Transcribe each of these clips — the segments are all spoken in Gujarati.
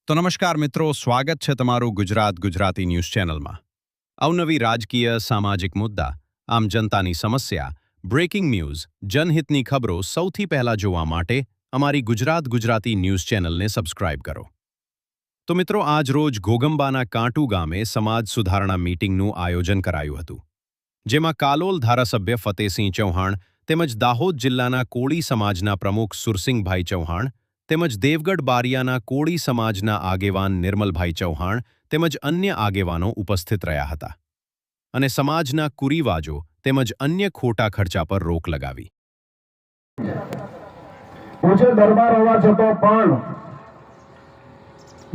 તો નમસ્કાર મિત્રો, સ્વાગત છે તમારું ગુજરાતી ન્યૂઝ ચેનલમાં। અવનવી રાજકીય સામાજિક મુદ્દા, આમ જનતાની સમસ્યા, બ્રેકિંગ ન્યૂઝ, જનહિતની ખબરો સૌથી પહેલા જોવા માટે અમારી ગુજરાતી ન્યૂઝ ચેનલને સબસ્ક્રાઇબ કરો। તો મિત્રો, આજ રોજ ઘોગંબાના કાંટુ ગામે સમાજ સુધારણા મીટિંગનું આયોજન કરાયું હતું, જેમાં કાલોલ ધારાસભ્ય ફતેહસિંહ ચૌહાણ તેમજ દાહોદ જિલ્લાના કોળી સમાજના પ્રમુખ સુરસિંગભાઈ ચૌહાણ તેમજ દેવગઢ બારિયાના કોળી સમાજના આગેવાન નિર્મલભાઈ ચૌહાણ તેમજ અન્ય આગેવાનો ઉપસ્થિત રહ્યા હતા અને સમાજના કુરિવાજો તેમજ અન્ય ખોટા ખર્ચા પર રોક લગાવી। ઊંચે દરબાર હોવા છતાં પણ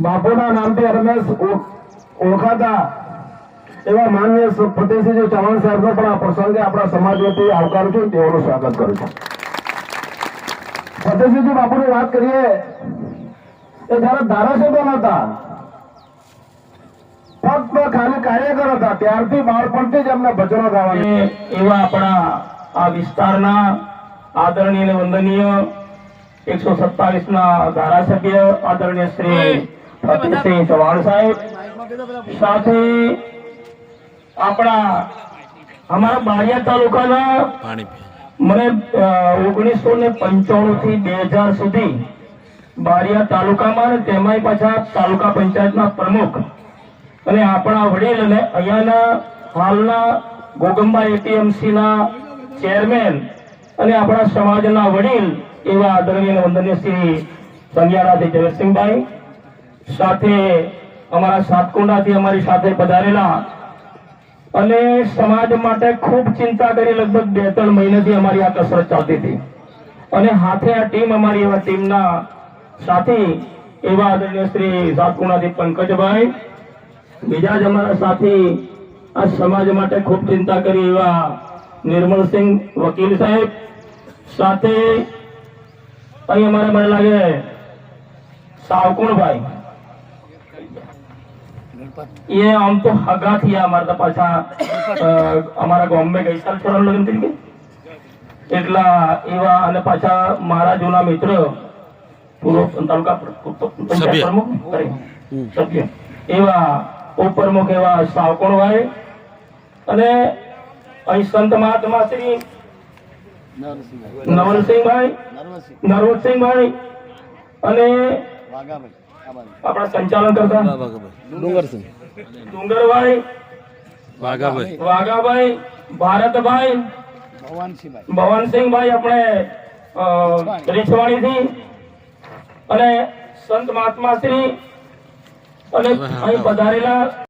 બાપુના નામથી હંમેશ ઓળખાતા એવા માન્ય ફતેહસિંહ ચૌહાણ સાહેબનો પણ આ પ્રસંગે આપણા સમાજ વતી આવકારું છું, તેઓનું સ્વાગત કરું છું। ફતેહસિંહજી બાપુની વાત કરીએ એ જયારે ધારાસભ્ય હતા, ફક્ત ખાલી કાર્યકર હતા, ત્યારથી બાળપણથી જ એમને ભજનો ગાવાની એવા આપણા આ વિસ્તારના આદરણીય વંદનીય 127 ના ધારાસભ્ય આદરણીય શ્રી ફતેહસિંહ ચૌહાણ સાહેબ સાથે આપણા અમારા બારિયા તાલુકાના મને 1995 થી 2000 સુધી બારિયા તાલુકામાં અને તેમાંય પાછા તાલુકા પંચાયતના પ્રમુખ અને આપણા વડીલ અને અહીંયાના હાલના ઘોગંબા એપીએમસીના ચેરમેન અને આપણા સમાજના વડીલ એવા આદરણીય વંદનીય શ્રી સંગિયારાથી જયસિંહભાઈ સાથે અમારા સાતકુંડાથી અમારી સાથે પધારેલા અને સમાજ માટે ખૂબ ચિંતા કરી લગભગ 2-3 મહિનાથી અમારી આ કસરત ચાલતી હતી અને હાથે આ ટીમ અમારી એવા ટીમના સાથી એવા આદરણીય શ્રી સાતકુંડાથી પંકજભાઈ, બીજા જ અમારા સાથી આ સમાજ માટે ખૂબ ચિંતા કરી એવા નિર્મલસિંહ વકીલ સાહેબ, સાથે અહીં અમારે મને લાગે સાવકુણભાઈ, ये हम तो हगा थी हमारा पाछा हमारा गांव में गई साल छोरा लग्न થઈ ગઈ એટલા એવા અને પાછા મારા જૂના મિત્ર પૂરો તાલુકા પ્રમુખ સભ્ય એવા ઉપપ્રમુખ એવા સાવકોણભાઈ અને અહીં સંત મહાત્મા શ્રી નરવતસિંહભાઈ અને આપણા સંચાલન કરતા ડુંગરભાઈ, વાઘાભાઈ, ભારતભાઈ, ભવાનસિંહભાઈ આપણે રીછવાણીથી અને સંત મહાત્મા શ્રી અને અહીં પધારેલા